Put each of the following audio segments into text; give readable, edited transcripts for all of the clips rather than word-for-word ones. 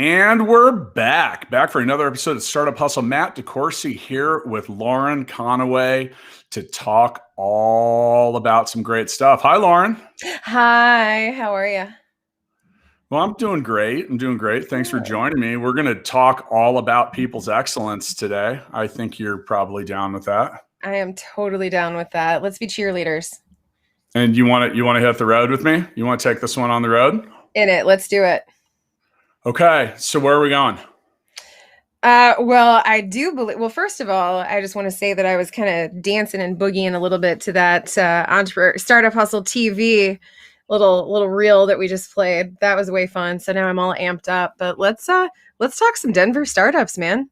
And we're back for another episode of Startup Hustle. Matt DeCourcy here with Lauren Conaway to talk all about some great stuff. Hi, Lauren. Hi, how are you? Well, I'm doing great. Thanks for joining me. We're going to talk all about people's excellence today. I think you're probably down with that. I am totally down with that. Let's be cheerleaders. And you want to hit the road with me? You want to take this one on the road? In it. Let's do it. Okay. So where are we going? Well, I do believe. Well, first of all, I just want to say that I was kind of dancing and boogieing a little bit to that Entrepreneur Startup Hustle TV little reel that we just played. That was way fun. So now I'm all amped up. But let's talk some Denver startups, man.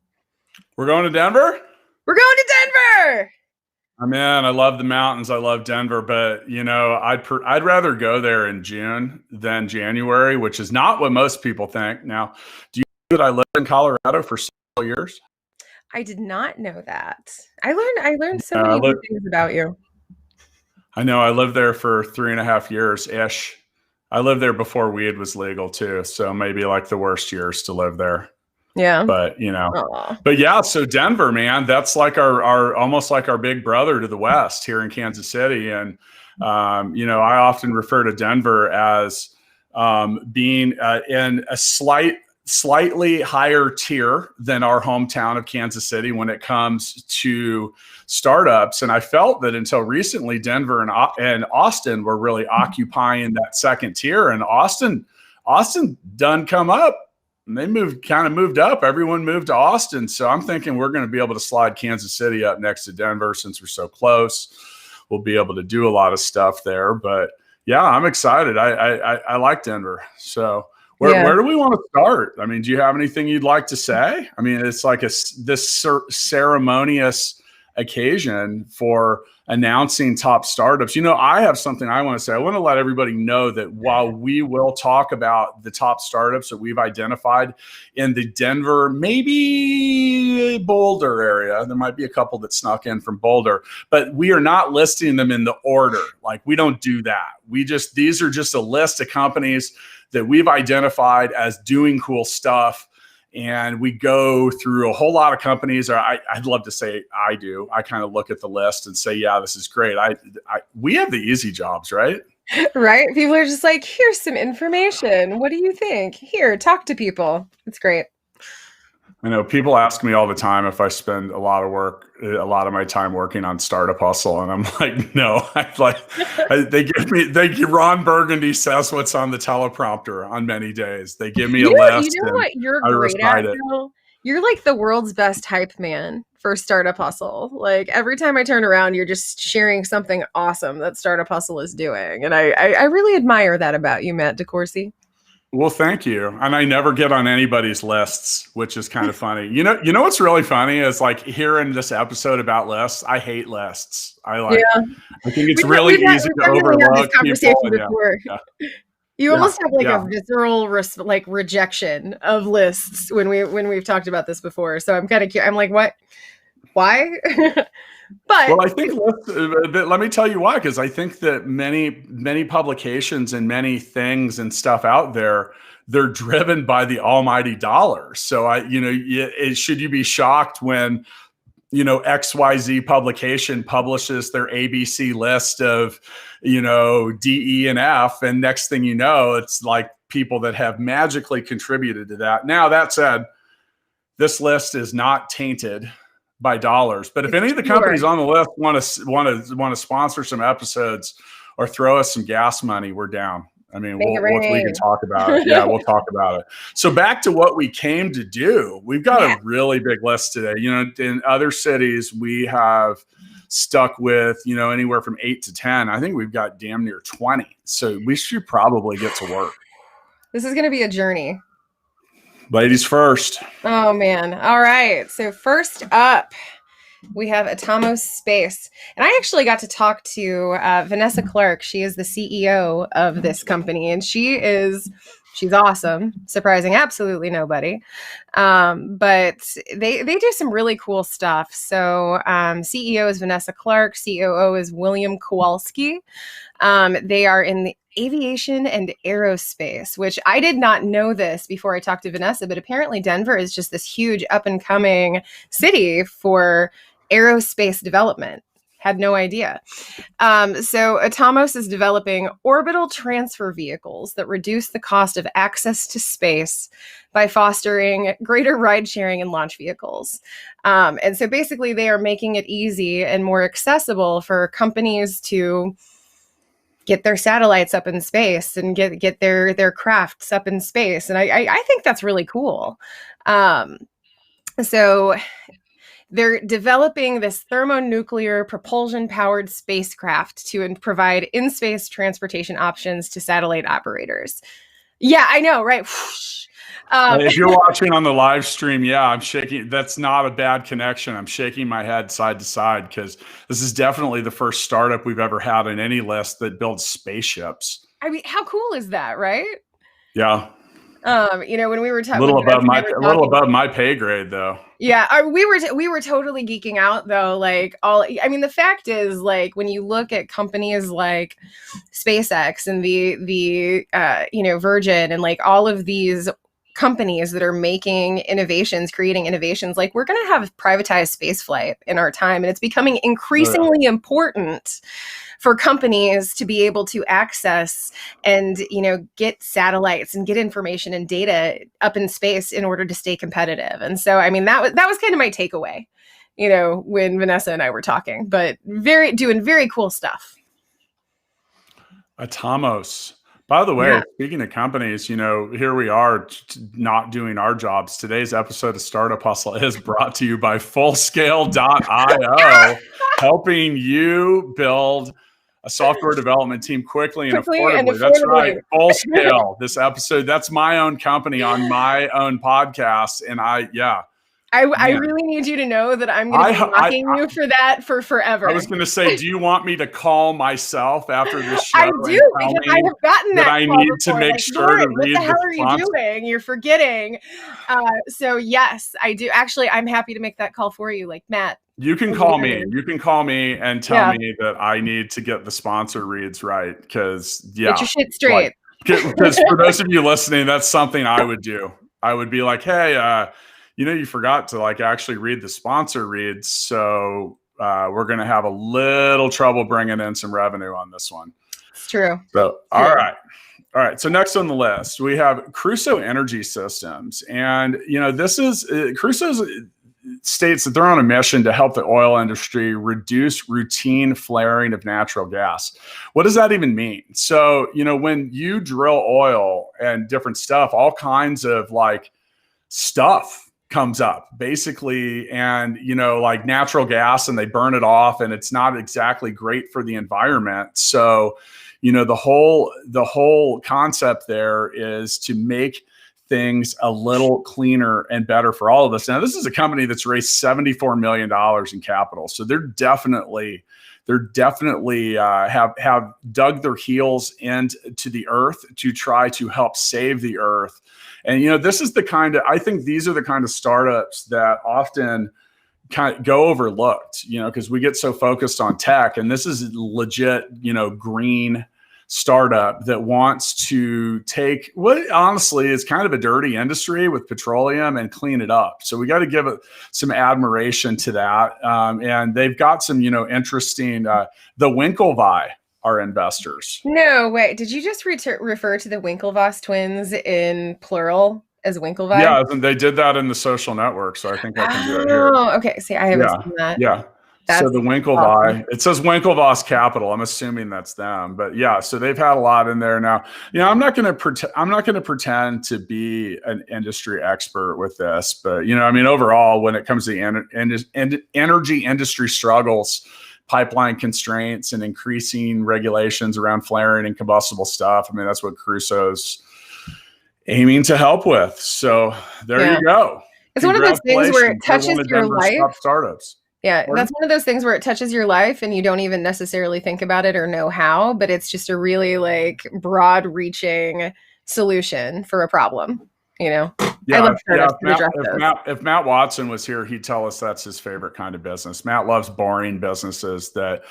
We're going to Denver? We're going to Denver. Man, I love the mountains. I love Denver, but I'd rather go there in June than January, which is not what most people think. Now, do you know that I lived in Colorado for several years? I did not know that. I learned so many good things about you. I know. I lived there for 3.5 years-ish. I lived there before weed was legal too, so maybe like the worst years to live there. Yeah. But yeah, so Denver, man, that's like our almost like our big brother to the west here in Kansas City. And, I often refer to Denver as being in a slightly higher tier than our hometown of Kansas City when it comes to startups. And I felt that until recently, Denver and Austin were really occupying that second tier, and Austin done come up. And they moved up. Everyone moved to Austin. So I'm thinking we're going to be able to slide Kansas City up next to Denver since we're so close. We'll be able to do a lot of stuff there. But yeah, I'm excited. I like Denver. So where do we want to start? I mean, do you have anything you'd like to say? I mean, it's like this ceremonious occasion for announcing top startups. I have something I want to say. I want to let everybody know that while we will talk about the top startups that we've identified in the Denver, maybe Boulder area, there might be a couple that snuck in from Boulder, but we are not listing them in the order. Like, we don't do that. These are just a list of companies that we've identified as doing cool stuff. And we go through a whole lot of companies, or I'd love to say I do. I kind of look at the list and say, yeah, this is great. We have the easy jobs, right? Right? People are just like, here's some information. What do you think? Here, talk to people. It's great. I know people ask me all the time if I spend a lot of my time working on Startup Hustle, and I'm like, no. They give Ron Burgundy says what's on the teleprompter on many days. They give me a list. You know what you're great at, Bill? You're like the world's best hype man for Startup Hustle. Like, every time I turn around, you're just sharing something awesome that Startup Hustle is doing, and I really admire that about you, Matt DeCourcy. Well, thank you. And I never get on anybody's lists, which is kind of funny. You know what's really funny is, like, hearing this episode about lists, I hate lists. I think it's really easy to overlook people. You almost have like a visceral rejection of lists when we've talked about this before. So I'm kind of curious. I'm like, what? Why? But I think let me tell you why, because I think that many publications and many things and stuff out there, they're driven by the almighty dollar. So should you be shocked when XYZ publication publishes their ABC list of D, E, and F, and next thing you know, it's like people that have magically contributed to that. Now, that said, this list is not tainted by dollars, but if any of the companies on the list want to sponsor some episodes or throw us some gas money, we're down. I mean, we can talk about it. Yeah, we'll talk about it. So back to what we came to do. We've got a really big list today. In other cities, we have stuck with anywhere from 8 to 10. I think we've got damn near 20. So we should probably get to work. This is going to be a journey. Ladies first. Oh, man. All right. So first up, we have Atomos Space. And I actually got to talk to Vanessa Clark. She is the CEO of this company. And she is She's awesome, surprising absolutely nobody. But they do some really cool stuff. So CEO is Vanessa Clark, COO is William Kowalski. They are in the aviation and aerospace, which I did not know this before I talked to Vanessa, but apparently Denver is just this huge up and coming city for aerospace development. Had no idea. So Atomos is developing orbital transfer vehicles that reduce the cost of access to space by fostering greater ride sharing and launch vehicles. And so basically they are making it easy and more accessible for companies to get their satellites up in space and get their crafts up in space. And I think that's really cool. So they're developing this thermonuclear propulsion-powered spacecraft to provide in-space transportation options to satellite operators. Yeah, I know, right? If you're watching on the live stream, yeah, I'm shaking. That's not a bad connection. I'm shaking my head side to side because this is definitely the first startup we've ever had in any list that builds spaceships. I mean, how cool is that, right? Yeah. When we were talking, a little above my pay grade, though. Yeah, we were totally geeking out though. The fact is, like, when you look at companies like SpaceX and the Virgin and like all of these companies that are making innovations, creating innovations, like we're going to have privatized space flight in our time, and it's becoming increasingly important for companies to be able to access and get satellites and get information and data up in space in order to stay competitive. And so, I mean, that was kind of my takeaway, when Vanessa and I were talking. But doing very cool stuff. Atomos. By the way, Speaking of companies, here we are not doing our jobs. Today's episode of Startup Hustle is brought to you by Fullscale.io, helping you build a software development team quickly and affordably. That's right. Fullscale. This episode, that's my own company on my own podcast. And I really need you to know that I'm going to be mocking you for that for forever. I was going to say, do you want me to call myself after this show? I do, because I have gotten that I need to make sure to read what the hell are you doing? You're forgetting. So yes, I do. Actually, I'm happy to make that call for you, like Matt. You can call me. You can call me and tell me that I need to get the sponsor reads right. Because get your shit straight. Because for those of you listening, that's something I would do. I would be like, hey, you forgot to actually read the sponsor reads. So we're going to have a little trouble bringing in some revenue on this one. It's true. So, all right. So next on the list, we have Crusoe Energy Systems. And, this is Crusoe's states that they're on a mission to help the oil industry reduce routine flaring of natural gas. What does that even mean? So, when you drill oil and different stuff, all kinds of stuff comes up basically, and like natural gas, and they burn it off, and it's not exactly great for the environment. So the whole concept there is to make things a little cleaner and better for all of us. Now, this is a company that's raised $74 million in capital, so they're definitely have dug their heels into the earth to try to help save the earth. And this is I think these are the kind of startups that often kind of go overlooked, because we get so focused on tech, and this is legit, green startup that wants to take what honestly is kind of a dirty industry with petroleum and clean it up. So we got to give it some admiration to that. And they've got some, interesting, the Winklevi are investors. No, wait, did you just refer to the Winklevoss twins in plural as Winklevi? Yeah, they did that in The Social Network. So I think I can do it here. Oh, okay. See, I haven't seen that. Yeah. So the Winklevi, awesome. It says Winklevoss Capital. I'm assuming that's them, but yeah. So they've had a lot in there now. I'm not going to pretend to be an industry expert with this, but overall, when it comes to the energy industry struggles, pipeline constraints, and increasing regulations around flaring and combustible stuff, that's what Crusoe's aiming to help with. So there you go. It's one of those things where it touches your life. Top startups. Yeah, that's one of those things where it touches your life and you don't even necessarily think about it or know how, but it's just a really broad reaching solution for a problem. You know, I Yeah, love startups if that address those. If Matt Watson was here, he'd tell us that's his favorite kind of business. Matt loves boring businesses that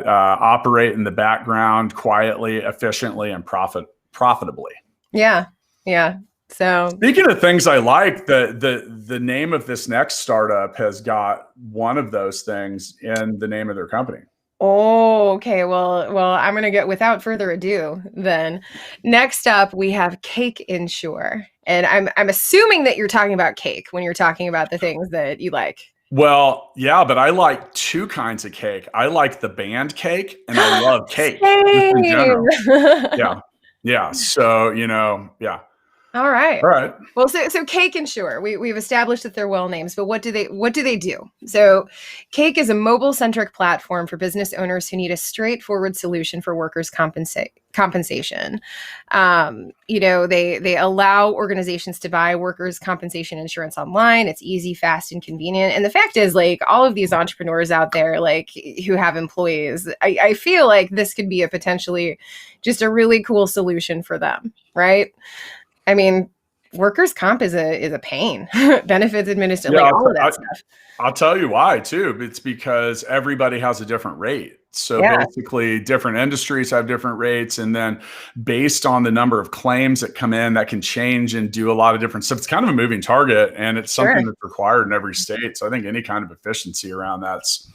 operate in the background quietly, efficiently, and profitably. Yeah, yeah. So speaking of things I like, the name of this next startup has got one of those things in the name of their company. oh, okay. Well, I'm gonna get without further ado. Then, next up we have Cake Insure, and I'm assuming that you're talking about cake when you're talking about the things that you like. Well, yeah, but I like two kinds of cake. I like the band cake, and I love cake just in general. Same. Yeah, yeah. So yeah. All right. All right. Well, so Cake Insure, we've established that they're well names, but what do they do? So Cake is a mobile centric platform for business owners who need a straightforward solution for workers' compensation. They allow organizations to buy workers' compensation insurance online. It's easy, fast, and convenient. And the fact is, like, all of these entrepreneurs out there, like, who have employees, I feel like this could be a potentially just a really cool solution for them, right? I mean, workers' comp is a pain. Benefits administration, like all of that stuff. I'll tell you why too. It's because everybody has a different rate. So basically, different industries have different rates, and then based on the number of claims that come in, that can change and do a lot of different stuff. It's kind of a moving target, and it's something that's required in every state. So I think any kind of efficiency around that's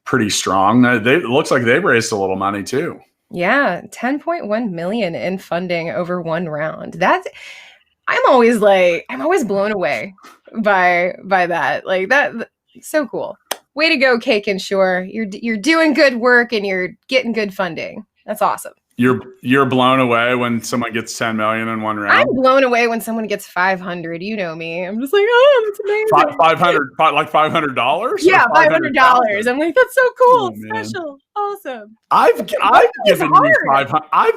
pretty strong. It looks like they've raised a little money too. Yeah, 10.1 million in funding over one round. I'm always blown away by that. Like that, so cool. Way to go, Cake Insure. You're doing good work and you're getting good funding. That's awesome. You're blown away when someone gets 10 million in one round. I'm blown away when someone gets 500. You know me. I'm just like, oh, that's amazing. 500, like $500? Yeah, $500. I'm like, that's so cool, special, awesome. I've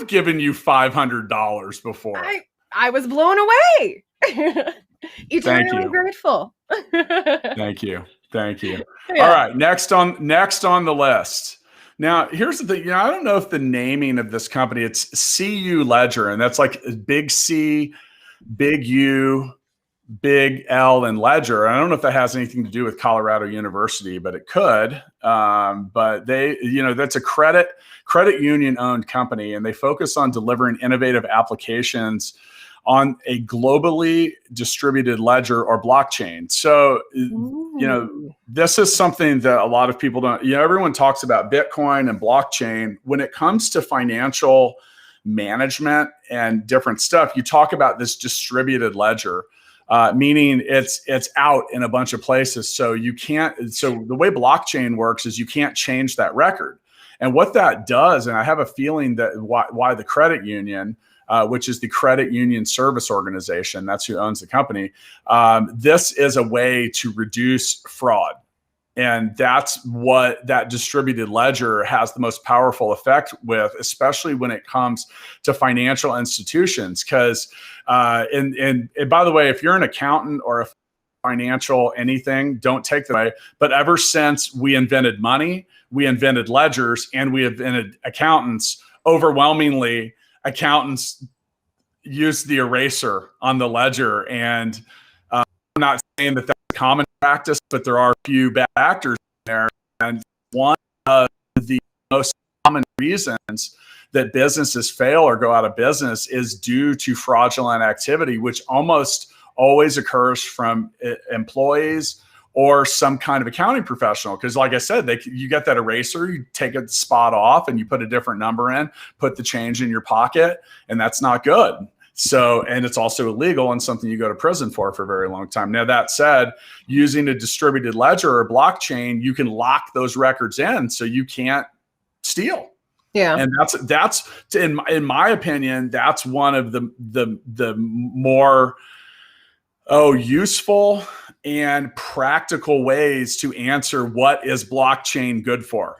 given you $500 before. I was blown away. Eternally grateful. Thank you. Yeah. All right, next on the list. Now, here's the thing. I don't know if the naming of this company, it's CU Ledger, and that's like big C, big U, big L, and Ledger. I don't know if that has anything to do with Colorado University, but it could. But that's a credit union owned company, and they focus on delivering innovative applications on a globally distributed ledger or blockchain. So, this is something that a lot of people don't, everyone talks about Bitcoin and blockchain. When it comes to financial management and different stuff, you talk about this distributed ledger, meaning it's out in a bunch of places. So so the way blockchain works is you can't change that record. And what that does, and I have a feeling that why the credit union, which is the Credit Union Service Organization, that's who owns the company. This is a way to reduce fraud. And that's what that distributed ledger has the most powerful effect with, especially when it comes to financial institutions. Because, and by the way, if you're an accountant or a financial anything, don't take that away. But ever since we invented money, we invented ledgers, and we invented accountants, overwhelmingly, accountants use the eraser on the ledger. And I'm not saying that that's a common practice, but there are a few bad actors in there. And one of the most common reasons that businesses fail or go out of business is due to fraudulent activity, which almost always occurs from employees or some kind of accounting professional. Because like I said, you get that eraser, you take a spot off and you put a different number in, put the change in your pocket, and that's not good. So, and it's also illegal and something you go to prison for a very long time. Now, that said, using a distributed ledger or blockchain, you can lock those records in so you can't steal. Yeah. And that's in my opinion, that's one of the more useful and practical ways to answer what is blockchain good for.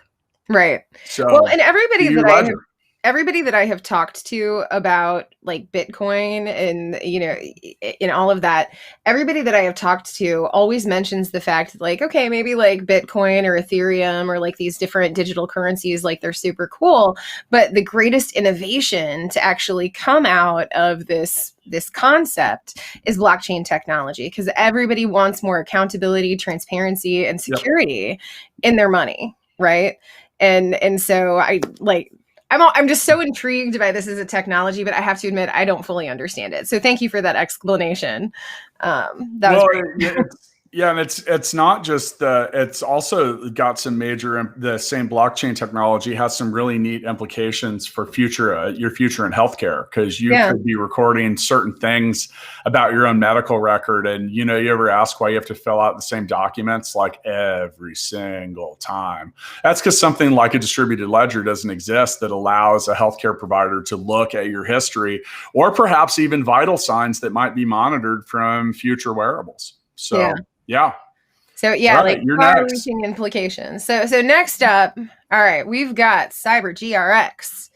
Right. So, well, and everybody that everybody that I have talked to about like Bitcoin and, in all of that, everybody that I have talked to always mentions the fact like, okay, maybe like Bitcoin or Ethereum or like these different digital currencies, like they're super cool. But the greatest innovation to actually come out of this concept is blockchain technology, because everybody wants more accountability, transparency, and security in their money, right? And so I'm just so intrigued by this as a technology, but I have to admit I don't fully understand it. So thank you for that explanation. That was great. And it's not just it's also got some the same blockchain technology has some really neat implications for your future in healthcare, because you could be recording certain things about your own medical record. And, you ever ask why you have to fill out the same documents like every single time? That's because something like a distributed ledger doesn't exist that allows a healthcare provider to look at your history, or perhaps even vital signs that might be monitored from future wearables. So, yeah. So like far-reaching implications. So next up, all right, we've got CyberGRX,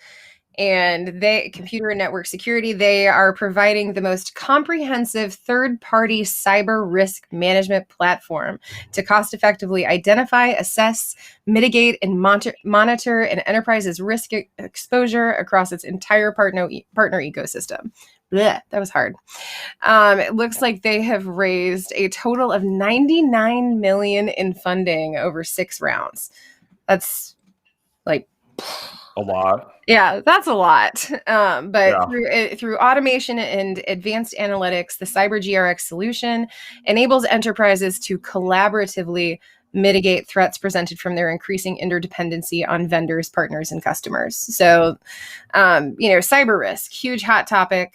and computer and network security. They are providing the most comprehensive third-party cyber risk management platform to cost-effectively identify, assess, mitigate, and monitor an enterprise's risk exposure across its entire partner ecosystem. Blech, that was hard. It looks like they have raised a total of $99 million in funding over 6 rounds. That's like a lot. Yeah, that's a lot. But through automation and advanced analytics, the CyberGRX solution enables enterprises to collaboratively mitigate threats presented from their increasing interdependency on vendors, partners, and customers. So, cyber risk, huge hot topic.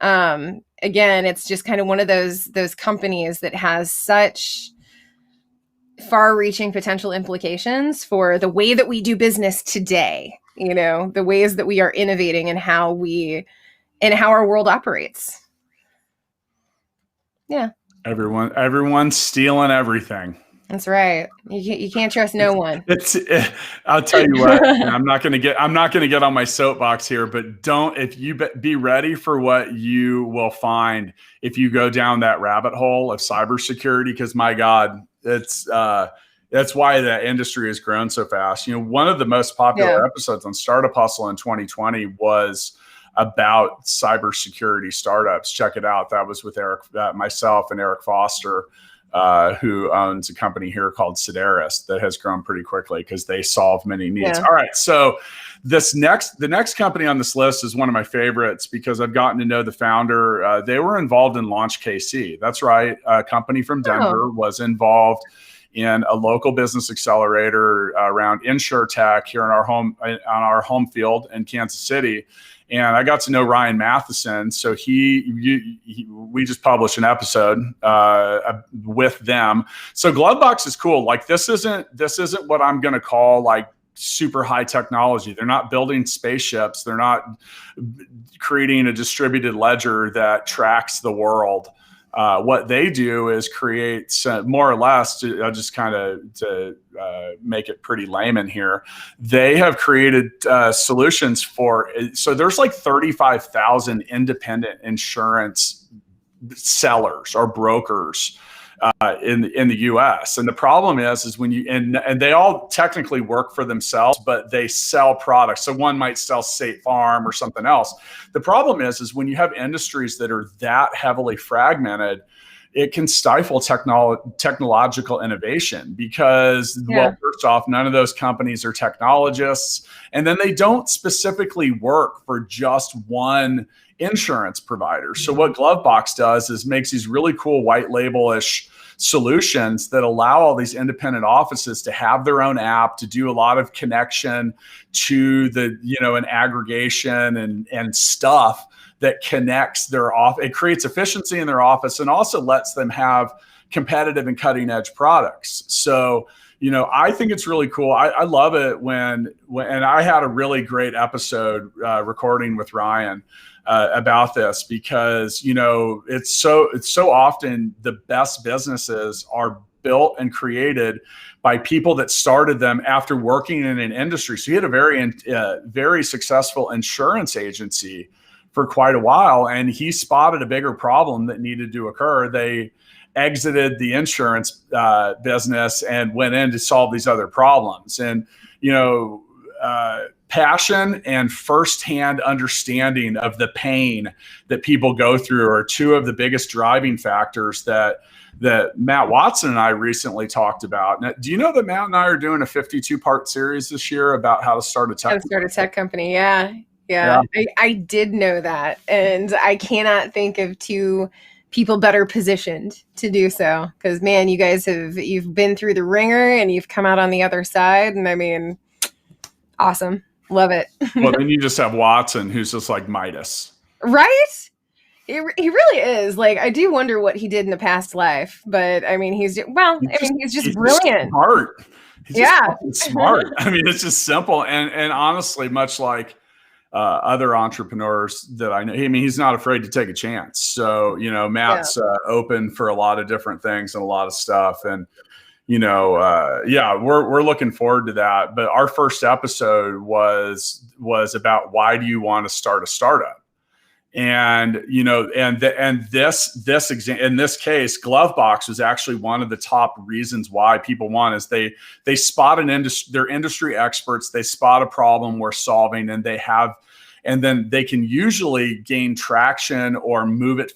Again, it's just kind of one of those companies that has such far-reaching potential implications for the way that we do business today, the ways that we are innovating and how our world operates. Yeah. Everyone's stealing everything. That's right. You can't trust no one. I'll tell you what. I'm not going to get on my soapbox here, but be ready for what you will find if you go down that rabbit hole of cybersecurity. Because my God, that's why the industry has grown so fast. One of the most popular episodes on Startup Hustle in 2020 was about cybersecurity startups. Check it out. That was with myself and Eric Foster, who owns a company here called Sedaris that has grown pretty quickly because they solve many needs. All right. So the next company on this list is one of my favorites because I've gotten to know the founder. They were involved in Launch KC. That's right. A company from Denver was involved in a local business accelerator around InsurTech here on our home field in Kansas City. And I got to know Ryan Matheson. So we just published an episode with them. So Glovebox is cool. Like this isn't what I'm going to call like super high technology. They're not building spaceships. They're not creating a distributed ledger that tracks the world. What they do is create more or less, to make it pretty layman here, they have created solutions so there's like 35,000 independent insurance sellers or brokers in the U.S. And the problem is when and they all technically work for themselves, but they sell products. So one might sell State Farm or something else. The problem is when you have industries that are that heavily fragmented, it can stifle technological innovation because, well, first off, none of those companies are technologists, and then they don't specifically work for just one insurance provider. So what Glovebox does is makes these really cool white label-ish solutions that allow all these independent offices to have their own app, to do a lot of connection to an aggregation and stuff that connects their office. It creates efficiency in their office and also lets them have competitive and cutting edge products. So, I think it's really cool. I love it when I had a really great episode recording with Ryan about this because, it's so often the best businesses are built and created by people that started them after working in an industry. So he had a very successful insurance agency for quite a while, and he spotted a bigger problem that needed to occur. They exited the insurance business and went in to solve these other problems. And, passion and firsthand understanding of the pain that people go through are two of the biggest driving factors that Matt Watson and I recently talked about. Now, do you know that Matt and I are doing a 52-part series this year about how to start a tech company? Yeah. I did know that. And I cannot think of two people better positioned to do so. Because, man, you guys you've been through the ringer and you've come out on the other side. And I mean, awesome. Love it. Well, then you just have Watson, who's just like Midas. Right? He really is. Like, I do wonder what he did in a past life, but I mean, he's just brilliant. Smart. He's just smart. I mean, it's just simple. And honestly, much like other entrepreneurs that I know, I mean, he's not afraid to take a chance. So, Matt's open for a lot of different things and a lot of stuff. And, we're looking forward to that. But our first episode was about why do you want to start a startup? And, in this case, Glovebox was actually one of the top reasons why people want is they spot they're industry experts. They spot a problem we're solving, and then they can usually gain traction or move it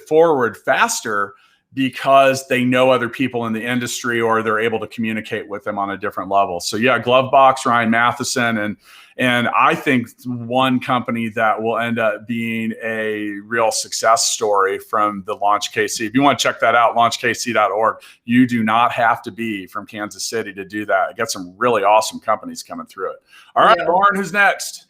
forward faster because they know other people in the industry or they're able to communicate with them on a different level. So Glovebox, Ryan Matheson, and I think one company that will end up being a real success story from the Launch KC. If you want to check that out, launchkc.org. You do not have to be from Kansas City to do that. Got some really awesome companies coming through it. All right, Lauren, who's next?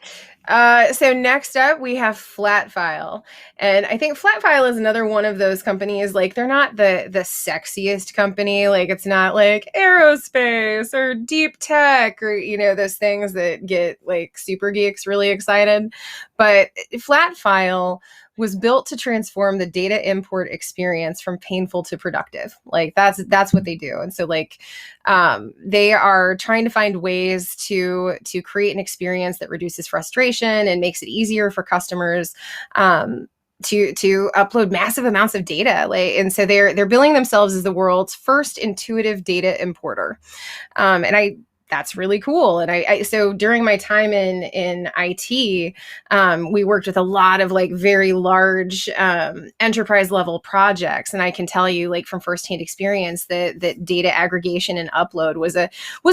So next up we have Flatfile, and I think Flatfile is another one of those companies. Like, they're not the sexiest company. Like, it's not like aerospace or deep tech or those things that get like super geeks really excited. But Flatfile was built to transform the data import experience from painful to productive. Like, that's what they do. And so they are trying to find ways to create an experience that reduces frustration and makes it easier for customers to upload massive amounts of data. And so they're billing themselves as the world's first intuitive data importer. That's really cool. And so during my time in IT, we worked with a lot of like very large enterprise level projects. And I can tell you, like, from firsthand experience, that data aggregation and upload was a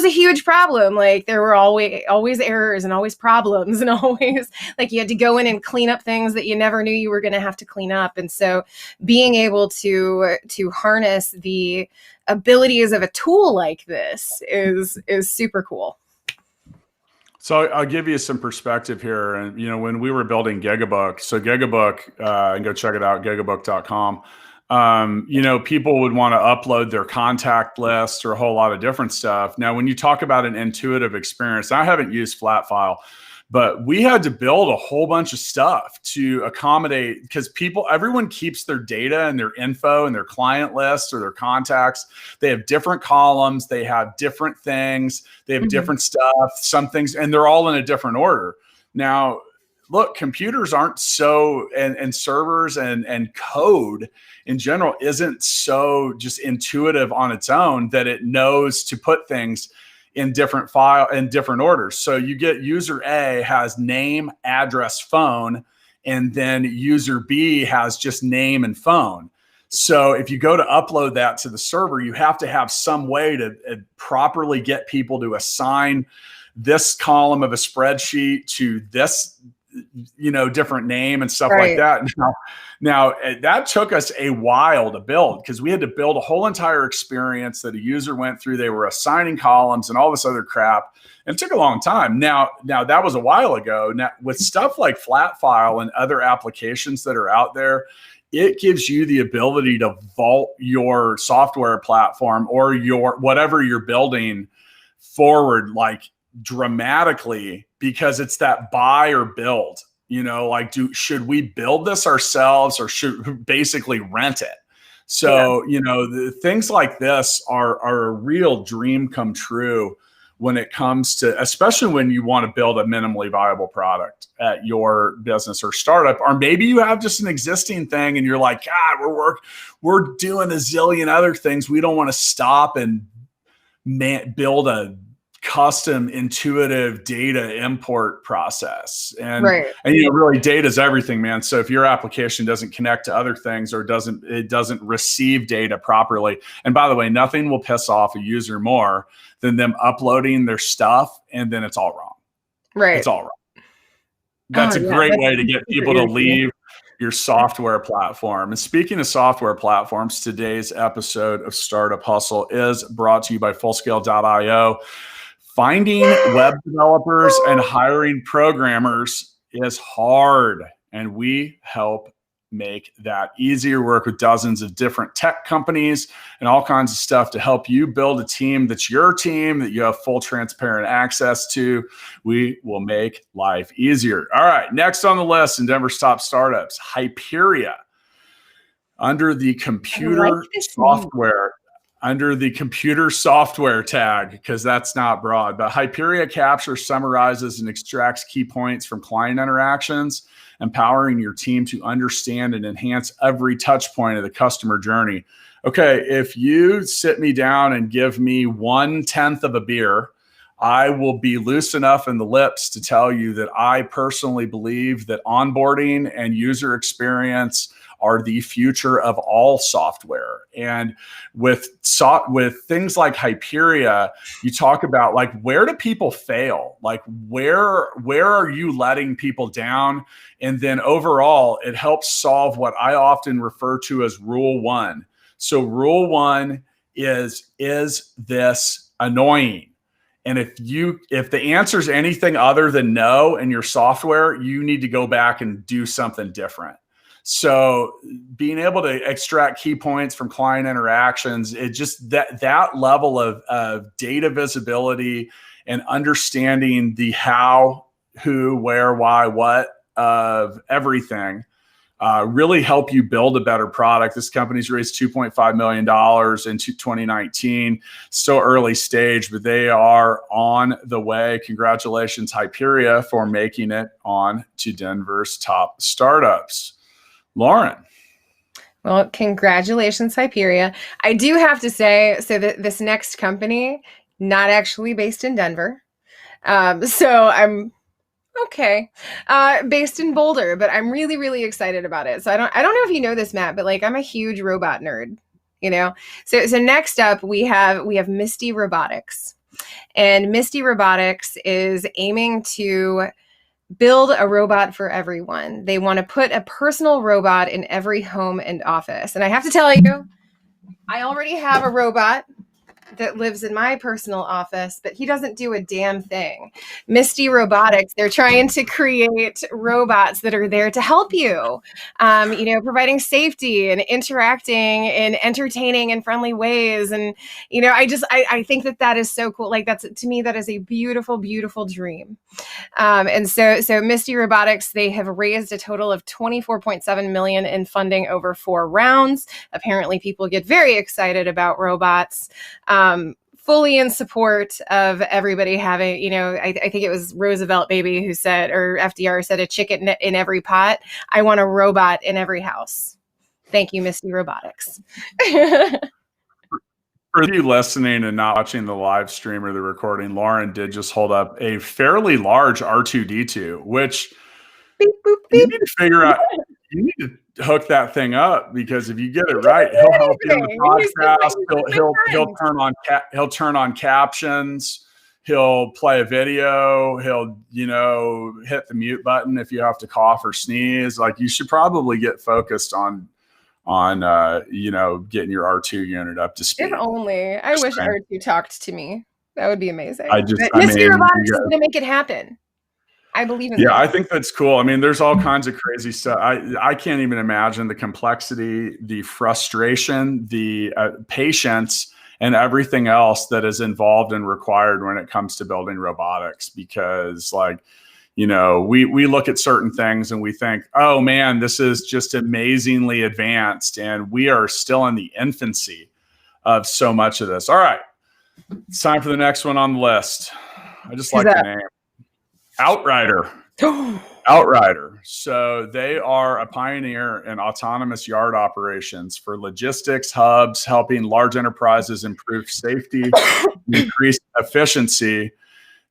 huge problem. Like, there were always errors and always problems, and always like you had to go in and clean up things that you never knew you were going to have to clean up. And so being able to harness the abilities of a tool like this is super cool. So I'll give you some perspective here. And, when we were building Gigabook, so Gigabook, and go check it out, gigabook.com. People would want to upload their contact list or a whole lot of different stuff. Now, when you talk about an intuitive experience, I haven't used Flatfile, but we had to build a whole bunch of stuff to accommodate, because everyone keeps their data and their info and their client lists or their contacts. They have different columns. They have different things. They have different stuff, some things, and they're all in a different order. Now, look, computers aren't and servers and code in general isn't so just intuitive on its own that it knows to put things in different orders. So you get user A has name, address, phone, and then user B has just name and phone. So if you go to upload that to the server, you have to have some way to properly get people to assign this column of a spreadsheet to this, different name and stuff like that. Now that took us a while to build, because we had to build a whole entire experience that a user went through. They were assigning columns and all this other crap. And it took a long time. Now that was a while ago. Now, with stuff like Flatfile and other applications that are out there, it gives you the ability to vault your software platform or whatever you're building forward, like, dramatically, because it's that buy or build. Should we build this ourselves or should we basically rent it? So, the things like this are a real dream come true when it comes to, especially when you want to build a minimally viable product at your business or startup, or maybe you have just an existing thing and you're like, God, we're doing a zillion other things. We don't want to stop and build a custom intuitive data import process. And really data is everything, man. So if your application doesn't connect to other things or it doesn't receive data properly, and by the way, nothing will piss off a user more than them uploading their stuff and then it's all wrong. Right. It's all wrong. That's a great way to get people to leave your software platform. And speaking of software platforms, today's episode of Startup Hustle is brought to you by Fullscale.io. Finding web developers and hiring programmers is hard, and we help make that easier. Work with dozens of different tech companies and all kinds of stuff to help you build a team that's your team, that you have full transparent access to. We will make life easier. All right, next on the list in Denver's top startups, Hyperion. Under the computer software tag, because that's not broad, but Hyperion captures, summarizes, and extracts key points from client interactions, empowering your team to understand and enhance every touch point of the customer journey. Okay, if you sit me down and give me 1/10 of a beer, I will be loose enough in the lips to tell you that I personally believe that onboarding and user experience are the future of all software. And with things like Hyperion, you talk about like, where do people fail? Like where are you letting people down? And then overall, it helps solve what I often refer to as rule one. So rule one is this annoying? And if the answer is anything other than no in your software, you need to go back and do something different. So being able to extract key points from client interactions, it just that level of data visibility and understanding the how, who, where, why, what of everything really help you build a better product. This company's raised $2.5 million in 2019. Still early stage, but they are on the way. Congratulations, Hyperion, for making it on to Denver's top startups. Lauren. Well, congratulations, Hyperion. I do have to say, so that this next company, not actually based in Denver. So I'm okay. Based in Boulder, but I'm really, really excited about it. So I don't know if you know this, Matt, but like I'm a huge robot nerd, So next up we have Misty Robotics. And Misty Robotics is aiming to build a robot for everyone. They want to put a personal robot in every home and office. And I have to tell you, I already have a robot that lives in my personal office, but he doesn't do a damn thing. Misty Robotics, they're trying to create robots that are there to help you, providing safety and interacting in entertaining and friendly ways. And, I think that is so cool. Like to me, that is a beautiful, beautiful dream. And so Misty Robotics, they have raised a total of $24.7 million in funding over 4 rounds. Apparently people get very excited about robots. Fully in support of everybody having, I think it was Roosevelt maybe who said, or FDR said, a chicken in every pot. I want a robot in every house. Thank you, Misty Robotics. For you listening and not watching the live stream or the recording, Lauren did just hold up a fairly large R2-D2, which beep, boop, beep. You need to figure out. You need to hook that thing up, because if you get it right, he'll help you in the podcast. He'll turn on captions. He'll play a video. He'll hit the mute button if you have to cough or sneeze. Like, you should probably get focused on getting your R2 unit up to speed. If only. I wish R2 talked to me. That would be amazing. Misty Robotics is going to make it happen. I believe in that. I think that's cool. I mean, there's all kinds of crazy stuff. I can't even imagine the complexity, the frustration, the patience, and everything else that is involved and required when it comes to building robotics. Because we look at certain things and we think, oh man, this is just amazingly advanced, and we are still in the infancy of so much of this. All right, it's time for the next one on the list. I just like the name. Outrider. Outrider. So they are a pioneer in autonomous yard operations for logistics hubs, helping large enterprises improve safety, increase efficiency.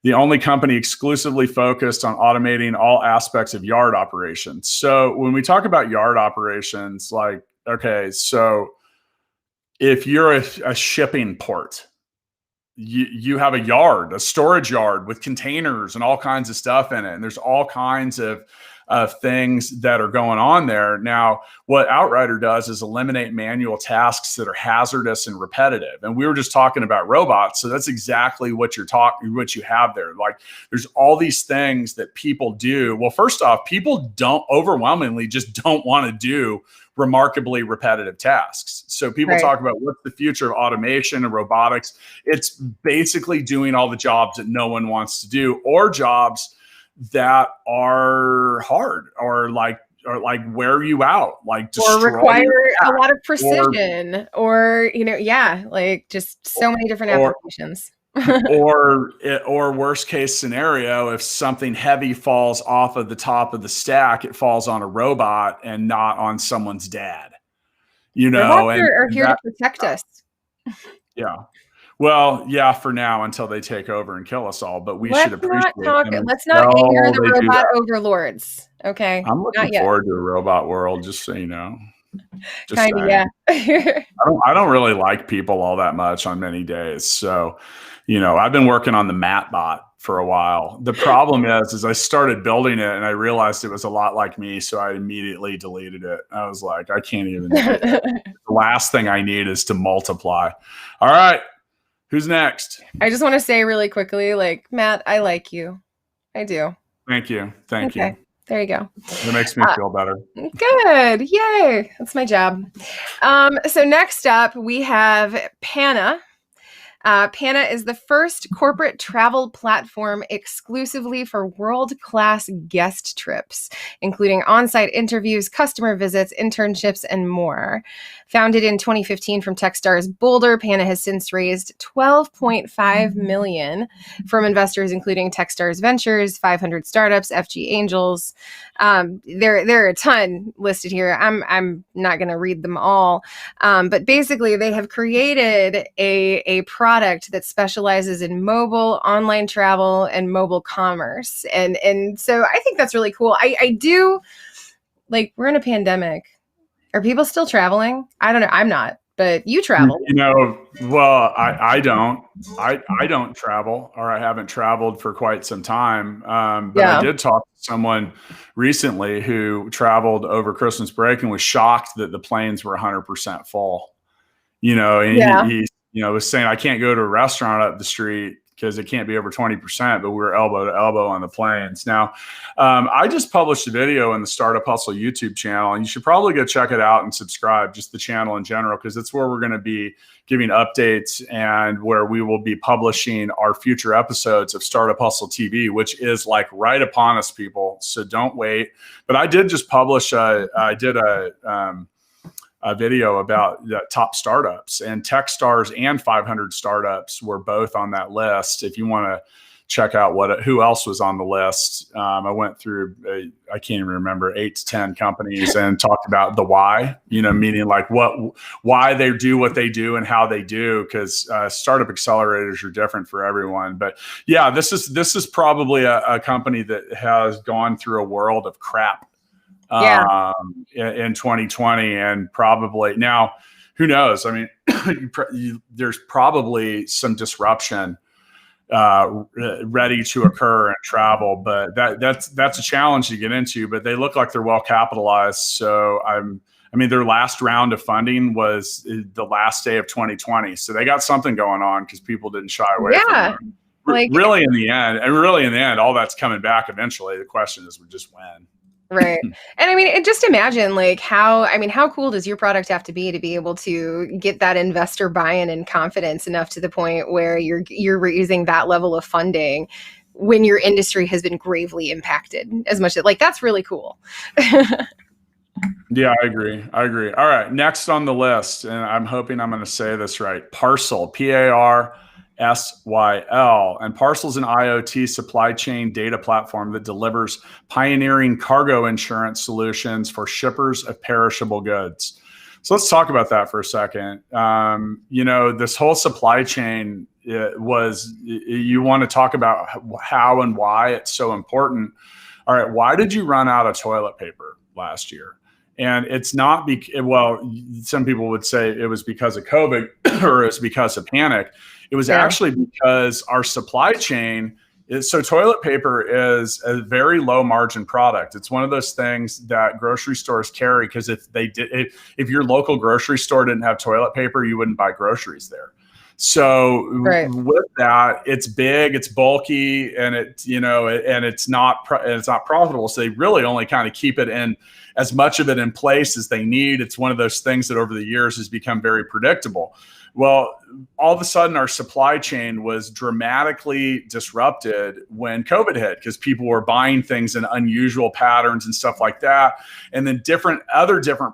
The only company exclusively focused on automating all aspects of yard operations. So when we talk about yard operations, like, okay, so if you're a shipping port, you have a yard, a storage yard with containers and all kinds of stuff in it. And there's all kinds of things that are going on there. Now, what Outrider does is eliminate manual tasks that are hazardous and repetitive. And we were just talking about robots. So that's exactly what what you have there. Like, there's all these things that people do. Well, first off, people overwhelmingly just don't want to do remarkably repetitive tasks. So people talk about what's the future of automation and robotics. It's basically doing all the jobs that no one wants to do, or jobs that are hard, or like wear you out, like or require a lot of precision, or like just so many different applications. or worst case scenario, if something heavy falls off of the top of the stack, it falls on a robot and not on someone's dad. Robots are here to protect us. Yeah. Well, yeah, for now, until they take over and kill us all. But should appreciate them. Let's not anger the robot overlords. Okay. I'm looking forward to a robot world, just so you know. Kind of, yeah. I don't really like people all that much on many days. So, I've been working on the Matt bot for a while. The problem is I started building it and I realized it was a lot like me. So I immediately deleted it. I was like, I can't even do it. The last thing I need is to multiply. All right. Who's next? I just want to say really quickly, like, Matt, I like you. I do. Thank you. Thank you. There you go. It makes me feel better. Good. Yay. That's my job. So next up, we have Pana. Pana is the first corporate travel platform exclusively for world-class guest trips, including on-site interviews, customer visits, internships, and more. Founded in 2015 from Techstars Boulder, Pana has since raised $12.5 million from investors including Techstars Ventures, 500 Startups, FG Angels. There are a ton listed here. I'm not going to read them all, but basically they have created a product that specializes in mobile online travel and mobile commerce, and so I think that's really cool. I do, like, we're in a pandemic. Are people still traveling? I don't know. I'm not, but you travel. Well, I don't. I don't travel, or I haven't traveled for quite some time. But I did talk to someone recently who traveled over Christmas break and was shocked that the planes were 100% full. He was saying, I can't go to a restaurant up the street because it can't be over 20%, but we're elbow to elbow on the planes. Now, I just published a video in the Startup Hustle YouTube channel, and you should probably go check it out and subscribe, just the channel in general, because it's where we're going to be giving updates and where we will be publishing our future episodes of Startup Hustle TV, which is like right upon us, people. So don't wait. But I did just publish a video about the top startups, and Techstars and 500 Startups were both on that list. If you want to check out who else was on the list, I went through, I can't even remember, 8 to 10 companies and talked about the why, meaning like why they do what they do and how they do, because startup accelerators are different for everyone. But yeah, this is probably a company that has gone through a world of crap in 2020, and probably now, who knows? I mean, there's probably some disruption ready to occur in travel, but that's a challenge to get into. But they look like they're well capitalized. So their last round of funding was the last day of 2020, so they got something going on because people didn't shy away from them. Really, in the end, all that's coming back eventually. The question is, just when. Right. And just imagine how cool does your product have to be able to get that investor buy-in and confidence enough to the point where you're raising that level of funding when your industry has been gravely impacted as much as like, that's really cool. Yeah, I agree. All right. Next on the list, and I'm hoping I'm going to say this right. Parcel, Parsyl. And Parcel is an IoT supply chain data platform that delivers pioneering cargo insurance solutions for shippers of perishable goods. So let's talk about that for a second. This whole supply chain you want to talk about how and why it's so important. All right. Why did you run out of toilet paper last year? And it's not some people would say it was because of COVID or it's because of panic. It was actually because our supply chain so toilet paper is a very low margin product. It's one of those things that grocery stores carry because if your local grocery store didn't have toilet paper, you wouldn't buy groceries there. So with that, it's big, it's bulky, and it's not profitable. So they really only kind of keep it in as much of it in place as they need. It's one of those things that over the years has become very predictable. Well, all of a sudden our supply chain was dramatically disrupted when COVID hit because people were buying things in unusual patterns and stuff like that. And then different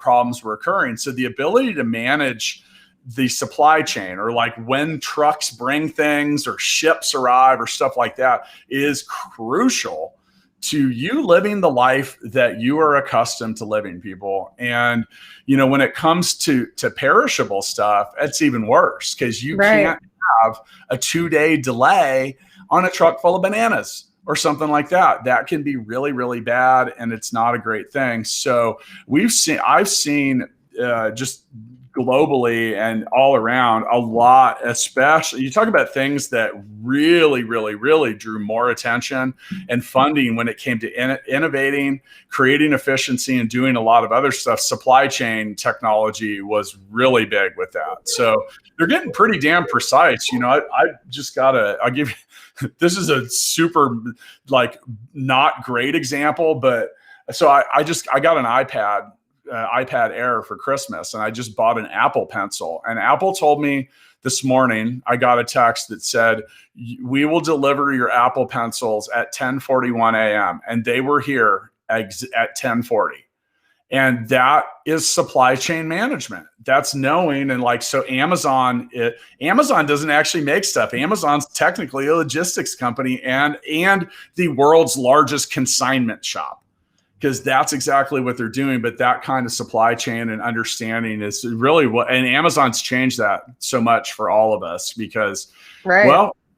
problems were occurring. So the ability to manage the supply chain, or like when trucks bring things or ships arrive or stuff like that, is crucial to you living the life that you are accustomed to living, people. And when it comes to perishable stuff, it's even worse because you can't have a 2-day delay on a truck full of bananas or something like that. That can be really, really bad, and it's not a great thing. So I've seen just globally and all around a lot, especially you talk about things that really, really, really drew more attention and funding when it came to innovating, creating efficiency, and doing a lot of other stuff. Supply chain technology was really big with that. So they're getting pretty damn precise. I'll give you, this is a super not great example, but so I got an iPad Air for Christmas, and I just bought an Apple Pencil. And Apple told me this morning, I got a text that said, we will deliver your Apple Pencils at 10:41 a.m. And they were here at 10:40. And that is supply chain management. That's knowing. And so Amazon doesn't actually make stuff. Amazon's technically a logistics company and the world's largest consignment shop, because that's exactly what they're doing. But that kind of supply chain and understanding is really and Amazon's changed that so much for all of us because,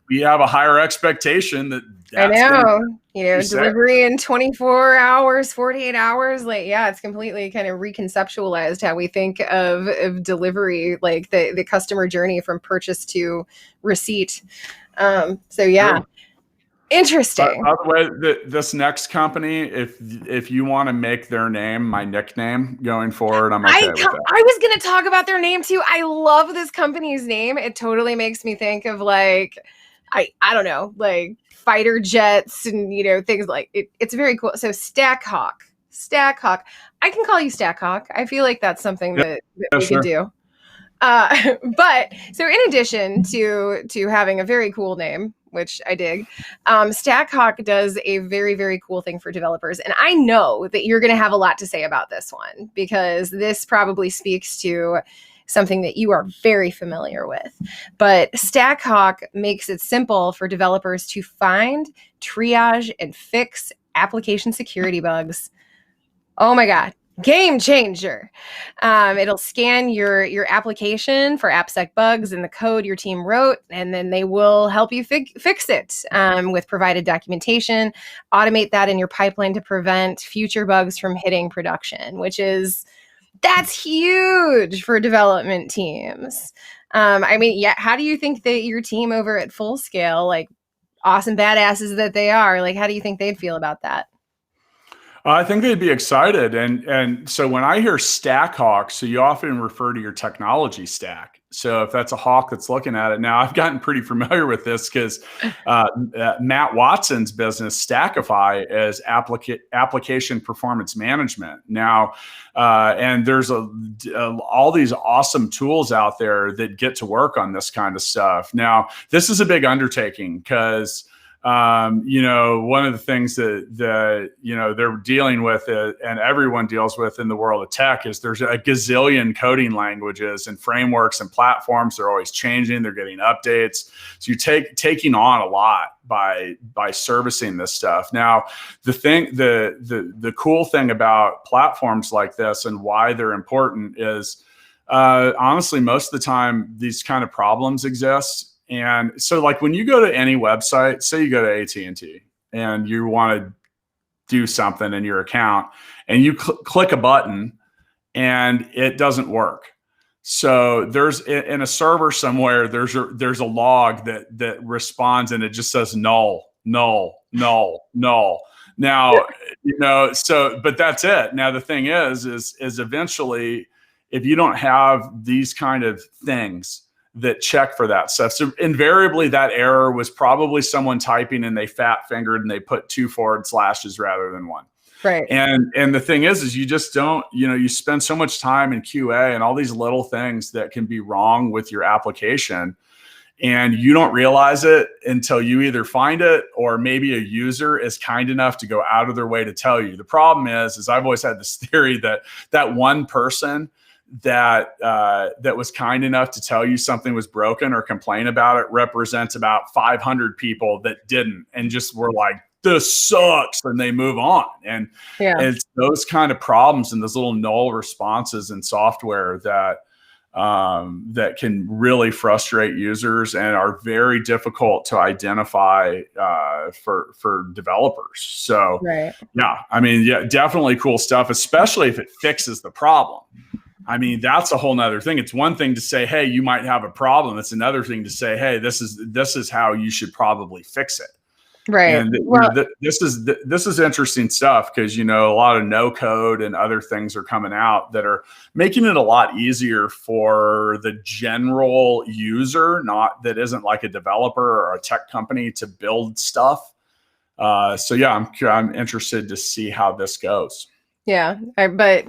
we have a higher expectation delivery in 24 hours, 48 hours. It's completely kind of reconceptualized how we think of delivery, like the customer journey from purchase to receipt. True. Interesting. By the way, this next company, if you want to make their name my nickname going forward, I'm okay with that. I was going to talk about their name too. I love this company's name. It totally makes me think of I don't know, fighter jets and things like it. It's very cool. So Stackhawk. I can call you Stackhawk. I feel like that's something that we could do. But so in addition to having a very cool name, which I dig, Stackhawk does a very, very cool thing for developers. And I know that you're going to have a lot to say about this one, because this probably speaks to something that you are very familiar with. But Stackhawk makes it simple for developers to find, triage, and fix application security bugs. Oh my God. Game changer. It'll scan your application for AppSec bugs in the code your team wrote, and then they will help you fix it with provided documentation, automate that in your pipeline to prevent future bugs from hitting production, that's huge for development teams. How do you think that your team over at Full Scale, awesome badasses that they are, how do you think they'd feel about that? I think they'd be excited. And so when I hear Stackhawk, so you often refer to your technology stack. So if that's a hawk that's looking at it now, I've gotten pretty familiar with this because Matt Watson's business, Stackify, is application performance management. Now, and there's all these awesome tools out there that get to work on this kind of stuff. Now, this is a big undertaking because one of the things that they're dealing with, and everyone deals with in the world of tech, is there's a gazillion coding languages and frameworks and platforms. They're always changing. They're getting updates. So you're taking on a lot by servicing this stuff. Now, the cool thing about platforms like this and why they're important is, honestly, most of the time these kind of problems exist. And so like when you go to any website, say you go to AT&T and you want to do something in your account and you click a button and it doesn't work. So there's in a server somewhere, there's a log that responds and it just says null, null, null, null. Now, but that's it. Now the thing is eventually, if you don't have these kind of things that check for that stuff. So invariably that error was probably someone typing and they fat fingered and they put 2 forward slashes rather than 1. Right. And the thing is you just don't, you spend so much time in QA and all these little things that can be wrong with your application, and you don't realize it until you either find it or maybe a user is kind enough to go out of their way to tell you. The problem is I've always had this theory that one person that was kind enough to tell you something was broken or complain about it represents about 500 people that didn't and just were like, this sucks, and they move on. And it's those kind of problems and those little null responses in software that can really frustrate users and are very difficult to identify for developers. So definitely cool stuff, especially if it fixes the problem. I mean, that's a whole nother thing. It's one thing to say, hey, you might have a problem. It's another thing to say, hey, this is how you should probably fix it. Right. And this is interesting stuff because, a lot of no code and other things are coming out that are making it a lot easier for the general user, that isn't like a developer or a tech company, to build stuff. I'm interested to see how this goes. Yeah. But,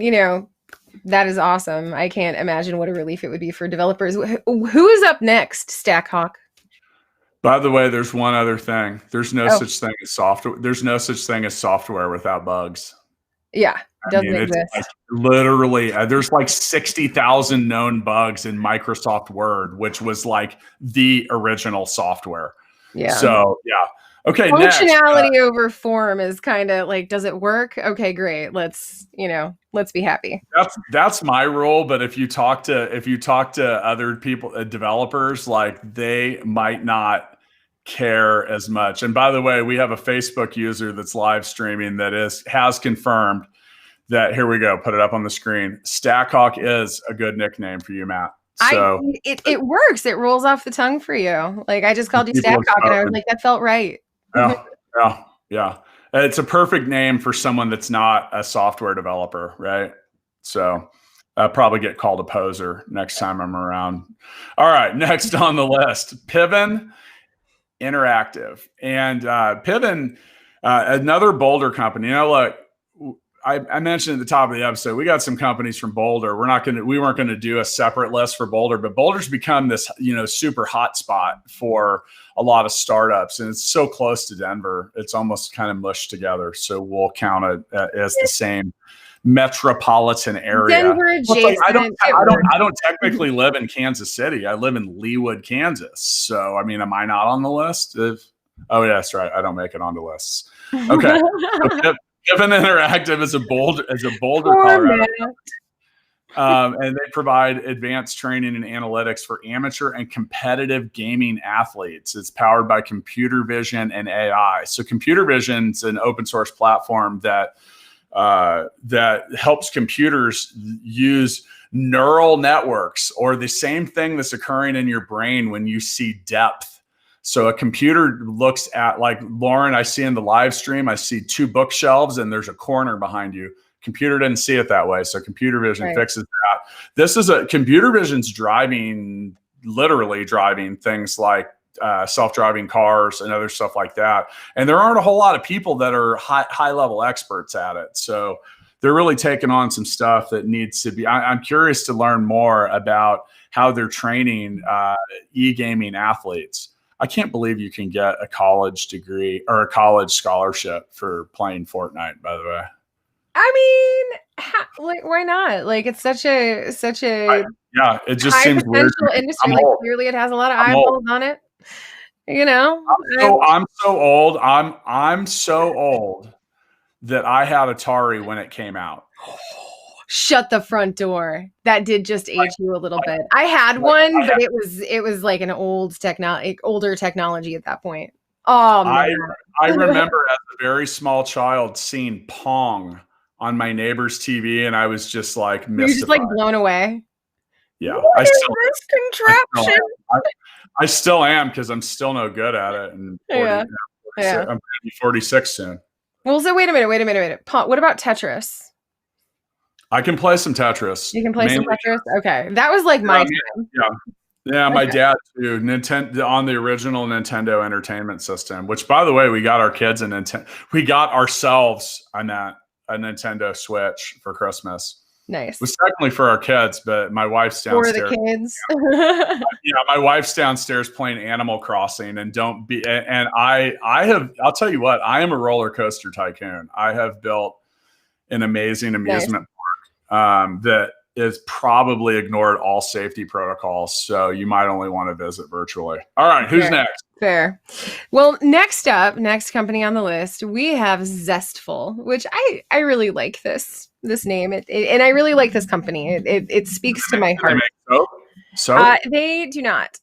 that is awesome. I can't imagine what a relief it would be for developers. Who is up next, Stackhawk? By the way, there's one other thing. There's no such thing as software. There's no such thing as software without bugs. Yeah, doesn't exist. Like literally, there's like 60,000 known bugs in Microsoft Word, which was like the original software. Yeah. So okay. Functionality over form is kind of like, does it work? Okay, great. Let's be happy. That's my rule. But if you talk to other people, developers, like they might not care as much. And by the way, we have a Facebook user that's live streaming that has confirmed that. Here we go. Put it up on the screen. Stackhawk is a good nickname for you, Matt. So it works. It rolls off the tongue for you. Like I just called you Stackhawk and I was like, that felt right. Yeah. It's a perfect name for someone that's not a software developer, right? So I'll probably get called a poser next time I'm around. All right, next on the list, Piven Interactive. And Piven, another Boulder company. Look, I mentioned at the top of the episode, we got some companies from Boulder. We weren't going to do a separate list for Boulder, but Boulder's become this, super hot spot for a lot of startups, and it's so close to Denver. It's almost kind of mushed together. So we'll count it as the same metropolitan area. Denver adjacent. I don't technically live in Kansas City. I live in Leawood, Kansas. So, am I not on the list? Oh, yeah, that's right. I don't make it onto lists. Okay. Piven Interactive is a Boulder, Colorado. And they provide advanced training and analytics for amateur and competitive gaming athletes. It's powered by computer vision and AI. So computer vision is an open source platform that helps computers use neural networks, or the same thing that's occurring in your brain when you see depth. So a computer looks at, like Lauren, I see in the live stream, I see 2 bookshelves and there's a corner behind you. Computer didn't see it that way. So computer vision fixes that. Computer vision's literally driving things like self-driving cars and other stuff like that. And there aren't a whole lot of people that are high level experts at it. So they're really taking on some stuff that needs to be, I'm curious to learn more about how they're training e-gaming athletes. I can't believe you can get a college degree or a college scholarship for playing Fortnite, by the way. I mean, like, why not? Like, it's such a yeah, it just high seems weird. potential industry. I'm Like, old. clearly, it has a lot of I'm old. eyeballs on it. You know, I'm so old. I'm so old that I had Atari when it came out. shut the front door. That did just age you a little bit. I had Like, one, but it was like an older technology at that point. Oh man. I remember as a very small child seeing Pong on my neighbor's TV, and I was just like You're just like mystified. blown away. Yeah, What is this contraption? I still am because I'm still no good at it. And 40, Yeah. Yeah. I'm going to be 46 soon. Well, so wait a minute. What about Tetris? I can play some Tetris. You can play some Tetris? Okay. That was like my time. Yeah, my dad too. Nintendo on the original Nintendo Entertainment System, which by the way, we got our kids a Nintendo. We got ourselves a Nintendo Switch for Christmas. Nice. It was technically for our kids, but my wife's downstairs. For the kids. Yeah, my wife's downstairs playing Animal Crossing, and I'll tell you what, I am a roller coaster tycoon. I have built an amazing amusement park that is probably ignored all safety protocols. So you might only want to visit virtually. All right, who's next? Fair. Well, next company on the list, we have Zestful, which I really like this name. And I really like this company. It speaks to my heart. They do not.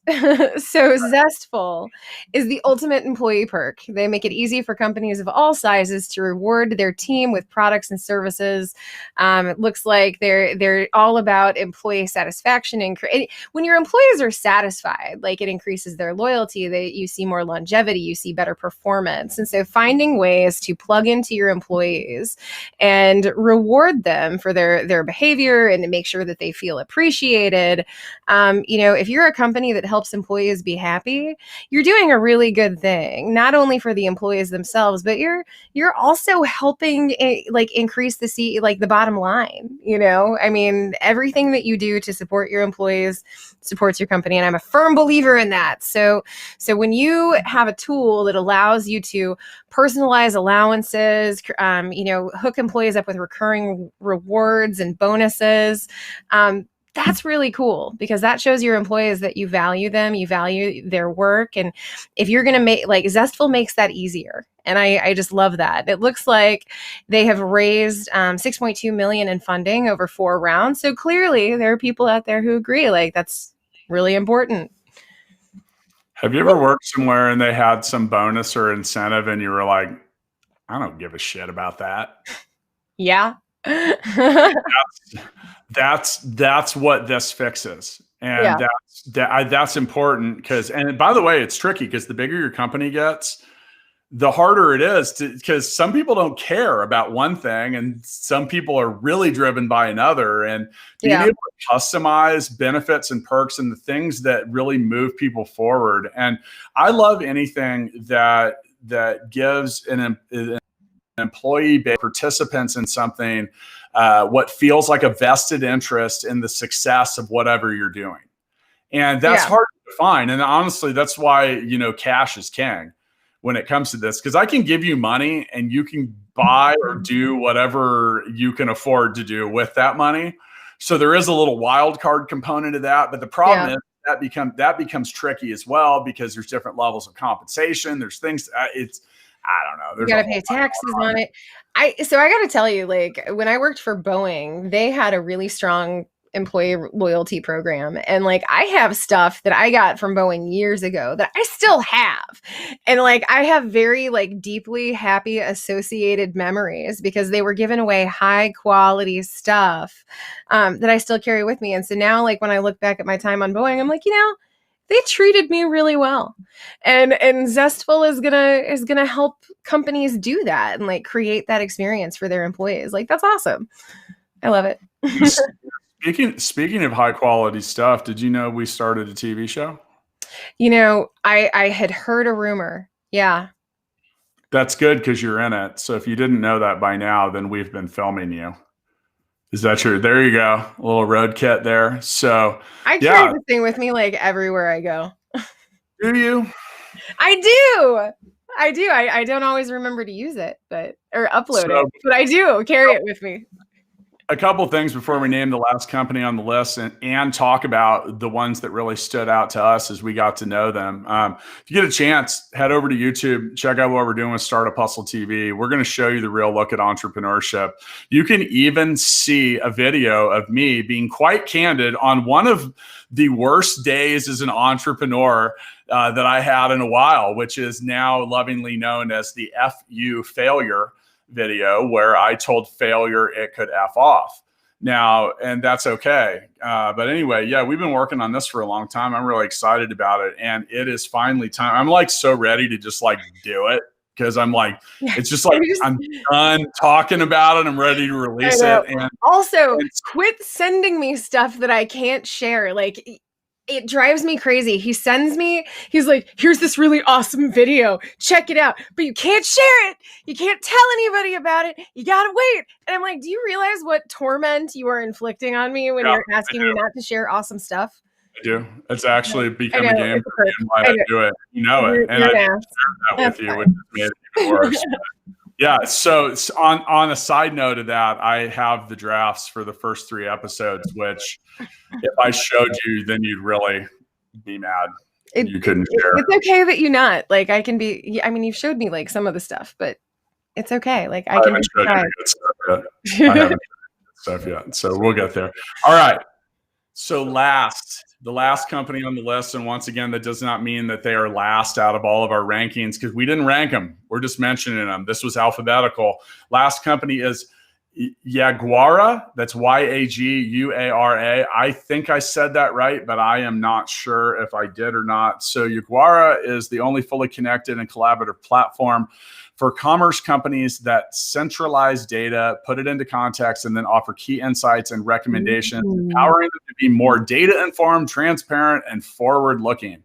So Zestful is the ultimate employee perk. They make it easy for companies of all sizes to reward their team with products and services. It looks like they're all about employee satisfaction. And when your employees are satisfied, like it increases their loyalty. You see more longevity. You see better performance. And so finding ways to plug into your employees and reward them for their behavior and to make sure that they feel appreciated. If you're a company that helps employees be happy, you're doing a really good thing, not only for the employees themselves, but you're also helping increase the bottom line. I mean, everything that you do to support your employees supports your company. And I'm a firm believer in that. So when you have a tool that allows you to personalize allowances, hook employees up with recurring rewards and bonuses, that's really cool because that shows your employees that you value them, you value their work. And if you're going to make, Zestful makes that easier. And I just love that. It looks like they have raised $6.2 million in funding over 4 rounds. So clearly there are people out there who agree, that's really important. Have you ever worked somewhere and they had some bonus or incentive and you were like, I don't give a shit about that? Yeah. That's what this fixes. And that's important because, and by the way, it's tricky because the bigger your company gets, the harder it is because some people don't care about one thing and some people are really driven by another. And being able to customize benefits and perks and the things that really move people forward. And I love anything that gives an employee base participants in something, what feels like a vested interest in the success of whatever you're doing. And that's hard to define. And honestly, that's why, cash is king when it comes to this, because I can give you money and you can buy or do whatever you can afford to do with that money. So there is a little wild card component to that. But the problem is that becomes tricky as well, because there's different levels of compensation. There's things I don't know. You got to pay taxes on it. I got to tell you, when I worked for Boeing, they had a really strong employee loyalty program. And I have stuff that I got from Boeing years ago that I still have. And I have very deeply happy associated memories because they were giving away high quality stuff that I still carry with me. And so now when I look back at my time on Boeing, I'm like, they treated me really well. And Zestful is gonna help companies do that and create that experience for their employees. That's awesome. I love it. Speaking of high quality stuff, did you know we started a TV show? I had heard a rumor. Yeah. That's good because you're in it. So if you didn't know that by now, then we've been filming you. Is that true? There you go. A little road kit there. So I carry this thing with me everywhere I go. Do you? I do. I don't always remember to use it, or upload it, but I do carry it with me. A couple things before we name the last company on the list and talk about the ones that really stood out to us as we got to know them. If you get a chance, head over to YouTube, check out what we're doing with Startup Hustle TV. We're going to show you the real look at entrepreneurship. You can even see a video of me being quite candid on one of the worst days as an entrepreneur that I had in a while, which is now lovingly known as the FU failure video, where I told failure it could F off. Now, and that's okay. But anyway, yeah, we've been working on this for a long time. I'm really excited about it. And it is finally time. I'm like so ready to just like do it, because I'm like, it's just like, I'm done talking about it. I'm ready to release it. And also, quit sending me stuff that I can't share. Like, it drives me crazy. He sends me, he's like, here's this really awesome video. Check it out. But you can't share it. You can't tell anybody about it. You gotta wait. And I'm like, do you realize what torment you are inflicting on me when you're asking me not to share awesome stuff? I do. It's actually become a game for me and why I do it. You know it. And I shared that with you, which made it even worse. Yeah. So on a side note of that, I have the drafts for the first 3 episodes, which if I showed you, then you'd really be mad. You couldn't share. It's okay that you not. Like, I can be, I mean, you've showed me like some of the stuff, but it's okay. Like, I can show you the good stuff yet. I haven't showed you the good stuff yet. So we'll get there. All right. So the last company on the list, and once again, that does not mean that they are last out of all of our rankings, because we didn't rank them. We're just mentioning them. This was alphabetical. Last company is Yaguara. That's Yaguara. I think I said that right, but I am not sure if I did or not. So Yaguara is the only fully connected and collaborative platform for commerce companies that centralize data, put it into context, and then offer key insights and recommendations, empowering them to be more data-informed, transparent, and forward-looking.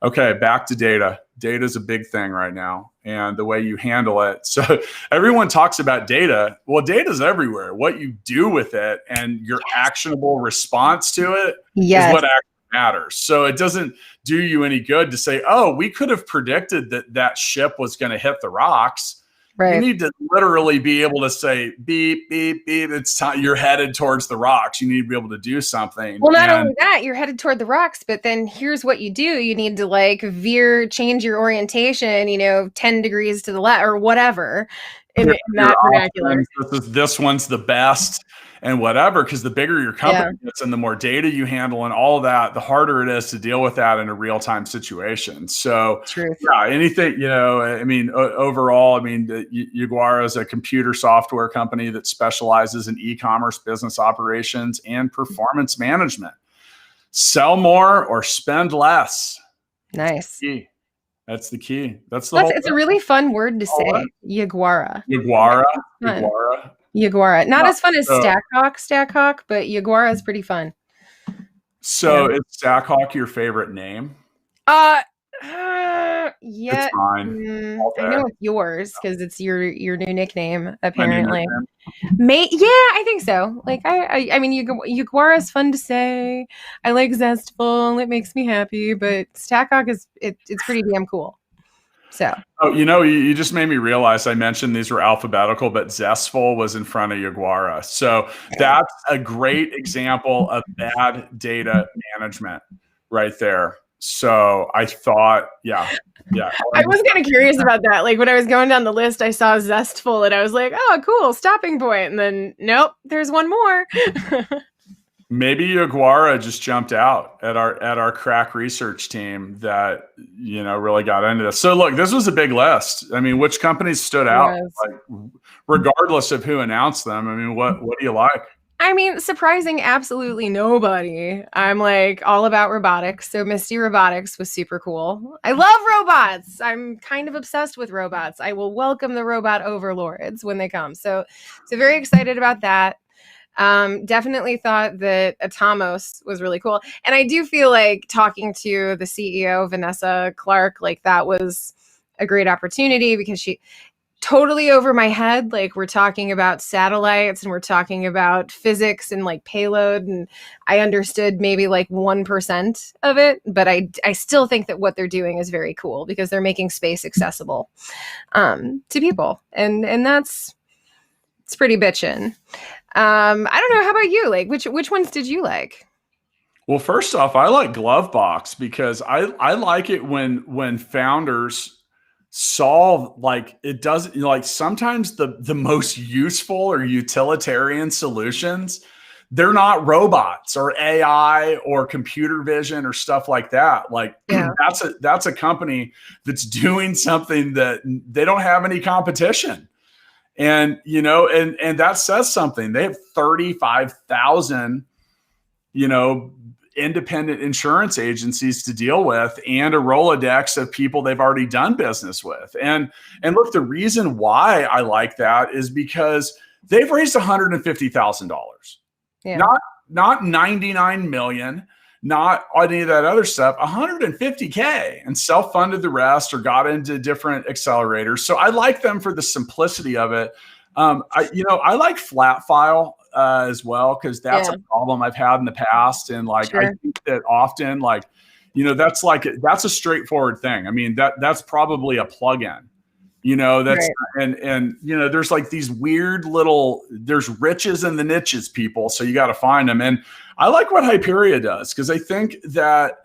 Okay, back to data. Data is a big thing right now, and the way you handle it. So everyone talks about data. Well, data is everywhere. What you do with it and your actionable response to it is what actually matters. So it doesn't do you any good to say, oh, we could have predicted that that ship was going to hit the rocks. Right. You need to literally be able to say, beep, beep, beep. It's time. You're headed towards the rocks. You need to be able to do something. Well, not only that, you're headed toward the rocks, but then here's what you do. You need to like change your orientation, 10 degrees to the left or whatever in that vernacular. This one's the best and whatever, because the bigger your company gets and the more data you handle and all of that, the harder it is to deal with that in a real-time situation. So anything, overall, Yaguara is a computer software company that specializes in e-commerce business operations and performance management. Sell more or spend less. Nice. That's the key. That's the whole It's a really fun word to say. Yaguara. Yaguara. Not as fun as Stackhawk, but Yaguara is pretty fun. So is Stackhawk your favorite name? Yeah. It's mine. I know it's yours because it's your new nickname, apparently. I think so. Like I mean, Yaguara is fun to say. I like Zestful. It makes me happy, but Stackhawk it's pretty damn cool. So. Oh, you just made me realize I mentioned these were alphabetical, but Zestful was in front of Yaguara. So that's a great example of bad data management right there. So I thought, yeah. I was kind of curious about that. Like when I was going down the list, I saw Zestful and I was like, oh, cool, stopping point. And then, nope, there's one more. Maybe Yaguara just jumped out at our crack research team that, really got into this. So look, this was a big list. I mean, which companies stood out? Like, regardless of who announced them. I mean, what do you like? I mean, surprising absolutely nobody. I'm like all about robotics. So Misty Robotics was super cool. I love robots. I'm kind of obsessed with robots. I will welcome the robot overlords when they come. So very excited about that. Definitely thought that Atomos was really cool. And I do feel like talking to the CEO, Vanessa Clark, like that was a great opportunity because totally over my head. Like, we're talking about satellites and we're talking about physics and like payload, and I understood maybe like 1% of it, but I still think that what they're doing is very cool because they're making space accessible to people, and it's pretty bitchin'. I don't know, how about you? Like, which ones did you like? Well, first off, I like Glovebox because I like it when founders solve, like, it doesn't, like, sometimes the most useful or utilitarian solutions, they're not robots or AI or computer vision or stuff like that. Like, Yeah. that's a company that's doing something that they don't have any competition. And and that says something. They have 35,000 independent insurance agencies to deal with, and a Rolodex of people they've already done business with. And look, the reason why I like that is because they've raised $150,000. Yeah. Not 99 million, not any of that other stuff, 150K, and self-funded the rest or got into different accelerators. So I like them for the simplicity of it. I like flat file as well, because that's a problem I've had in the past. And like, I think that often, like, that's a straightforward thing. I mean, that's probably a plugin, that's and there's like these weird there's riches in the niches, people. So you got to find them. And I like what Hyperia does, because I think that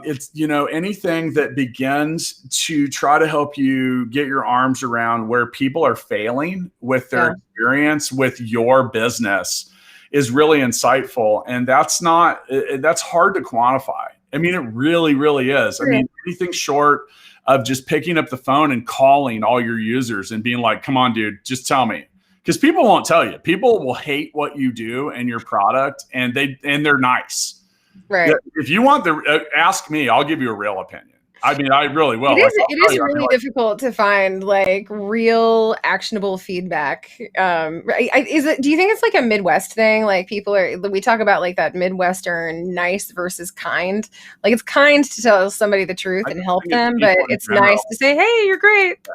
it's, anything that begins to try to help you get your arms around where people are failing with their experience with your business is really insightful. And that's hard to quantify. I mean, it really, really is. I mean, anything short of just picking up the phone and calling all your users and being like, come on, dude, just tell me. Because people won't tell you. People will hate what you do and your product, and they're nice. Right. If you want ask me, I'll give you a real opinion. I mean, I really will. It is really difficult to find like real actionable feedback. Do you think it's like a Midwest thing? Like, we talk about like that Midwestern nice versus kind. Like, it's kind to tell somebody the truth and help them, but it's nice to say, hey, you're great.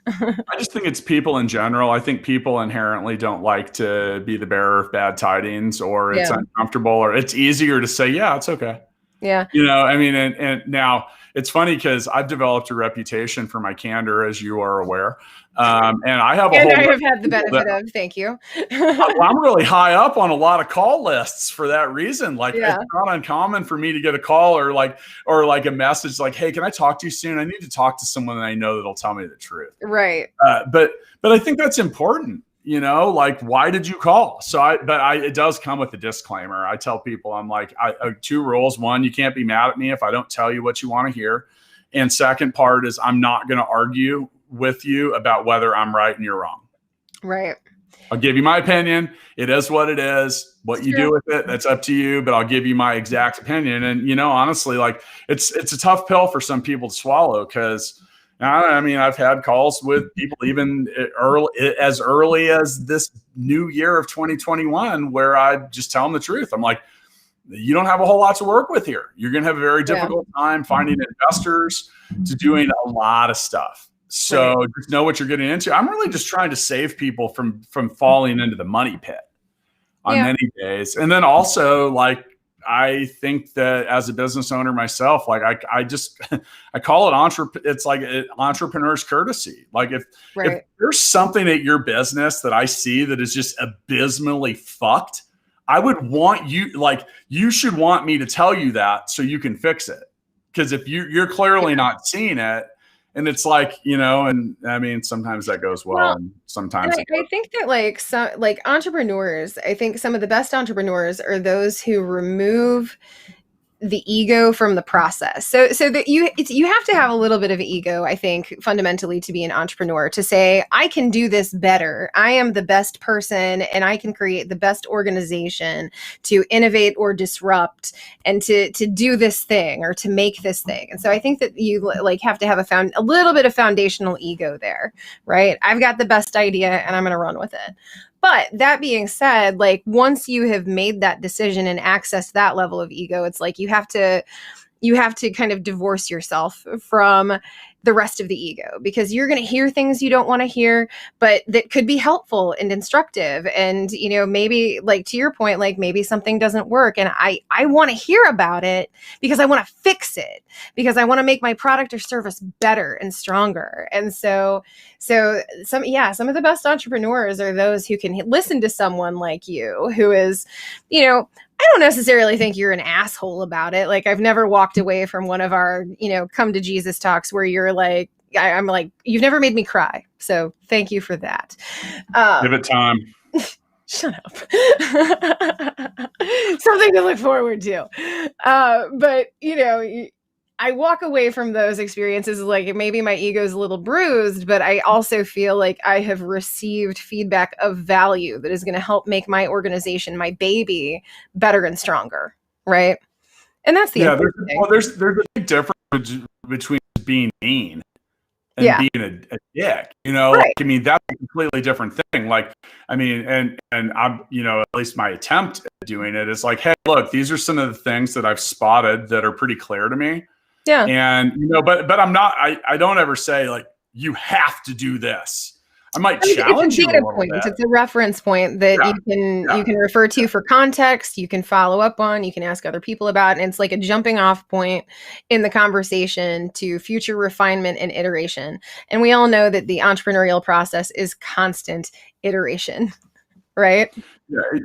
I just think it's people in general. I think people inherently don't like to be the bearer of bad tidings, or it's uncomfortable, or it's easier to say, yeah, it's okay. Yeah. I mean, and now it's funny because I've developed a reputation for my candor, as you are aware. And I have I have had the benefit of, thank you. I'm really high up on a lot of call lists for that reason. Like, it's not uncommon for me to get a call or like a message like, hey, can I talk to you soon? I need to talk to someone that I know that'll tell me the truth. Right. But I think that's important. Like, why did you call? It does come with a disclaimer. I tell people, I'm like, 2 rules. 1, you can't be mad at me if I don't tell you what you want to hear. And second part is, I'm not going to argue with you about whether I'm right and you're wrong. Right. I'll give you my opinion. It is what it is. What you do with it, that's up to you, but I'll give you my exact opinion. And, honestly, like, it's a tough pill for some people to swallow, because I mean, I've had calls with people even as early as this new year of 2021, where I just tell them the truth. I'm like, you don't have a whole lot to work with here. You're going to have a very difficult time finding investors, to doing a lot of stuff. So just know what you're getting into. I'm really just trying to save people from falling into the money pit on many days. And then also, like, I think that as a business owner myself, like, I call it it's like entrepreneur's courtesy. Like, if there's something at your business that I see that is just abysmally fucked, I would want you should want me to tell you that so you can fix it. Because if you're clearly not seeing it, and it's like, and I mean, sometimes that goes well, and sometimes I think that like entrepreneurs, I think some of the best entrepreneurs are those who remove the ego from the process. So that you have to have a little bit of ego, I think, fundamentally, to be an entrepreneur, to say, I can do this better. I am the best person, and I can create the best organization to innovate or disrupt, and to do this thing, or to make this thing. And so I think that you like have to have a little bit of foundational ego there, right? I've got the best idea and I'm going to run with it. But that being said, like, once you have made that decision and accessed that level of ego, it's like you have to kind of divorce yourself from the rest of the ego, because you're going to hear things you don't want to hear, but that could be helpful and instructive. And, you know, maybe like to your point, like maybe something doesn't work and I want to hear about it because I want to fix it, because I want to make my product or service better and stronger. And so some of the best entrepreneurs are those who can listen to someone like you who is, you know, I don't necessarily think you're an asshole about it. Like I've never walked away from one of our, you know, come to Jesus talks where you're like, I'm like, you've never made me cry. So thank you for that. Give it time. Shut up. Something to look forward to. But, you know, I walk away from those experiences like maybe my ego's a little bruised, but I also feel like I have received feedback of value that is going to help make my organization, my baby, better and stronger. Right. And that's the there's a big difference between being mean and being a dick, you know, right. Like, I mean, that's a completely different thing. Like, I mean, and I'm, you know, at least my attempt at doing it is like, hey, look, these are some of the things that I've spotted that are pretty clear to me. Yeah. And, you know, but I'm not, I don't ever say like, you have to do this. I might challenge you a little bit. It's a reference point that you can refer to for context. You can follow up on. You can ask other people about, and it's like a jumping off point in the conversation to future refinement and iteration. And we all know that the entrepreneurial process is constant iteration, right?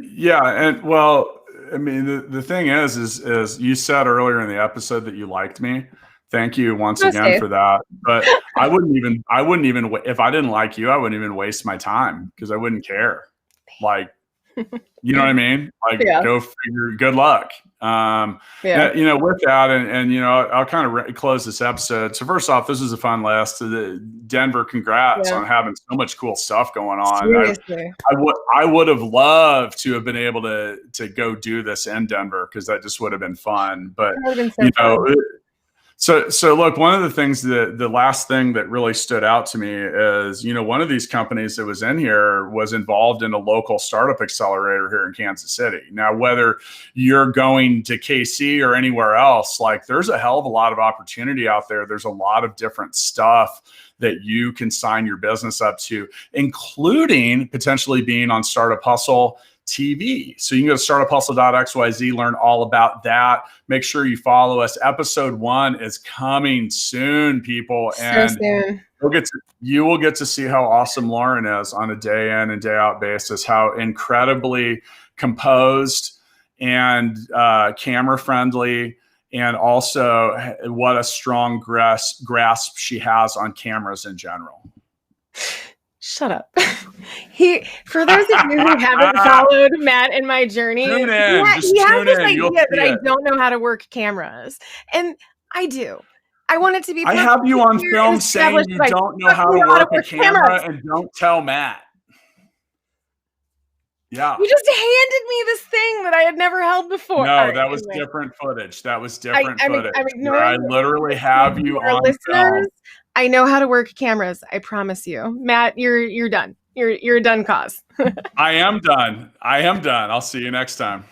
Yeah, and well, I mean, the thing is you said earlier in the episode that you liked me. Thank you once again for that. But I wouldn't even, if I didn't like you, I wouldn't even waste my time because I wouldn't care. Like, you know what I mean? Like, go figure, good luck. You know, with that, and you know, I'll kind of close this episode. So first off, this was a fun list. Denver, congrats on having so much cool stuff going on. Seriously. I would have loved to have been able to go do this in Denver because that just would have been fun. But you know. So look, one of the things the last thing that really stood out to me is, you know, one of these companies that was in here was involved in a local startup accelerator here in Kansas City. Now, whether you're going to KC or anywhere else, like there's a hell of a lot of opportunity out there. There's a lot of different stuff that you can sign your business up to, including potentially being on Startup Hustle TV. So you can go to startuphustle.xyz, learn all about that. Make sure you follow us. Episode 1 is coming soon, people. And you will get to see how awesome Lauren is on a day in and day out basis, how incredibly composed and camera friendly, and also what a strong grasp she has on cameras in general. Shut up. For those of you who haven't followed Matt and my journey, he has this idea that I don't know how to work cameras. And I do. I want it to be. I have you on film saying you don't know how to work a camera and don't tell Matt. Yeah. You just handed me this thing that I had never held before. No, that was different footage. That was different footage. I literally have you on film. I know how to work cameras. I promise you, Matt. You're done. You're a done cause. I am done. I'll see you next time.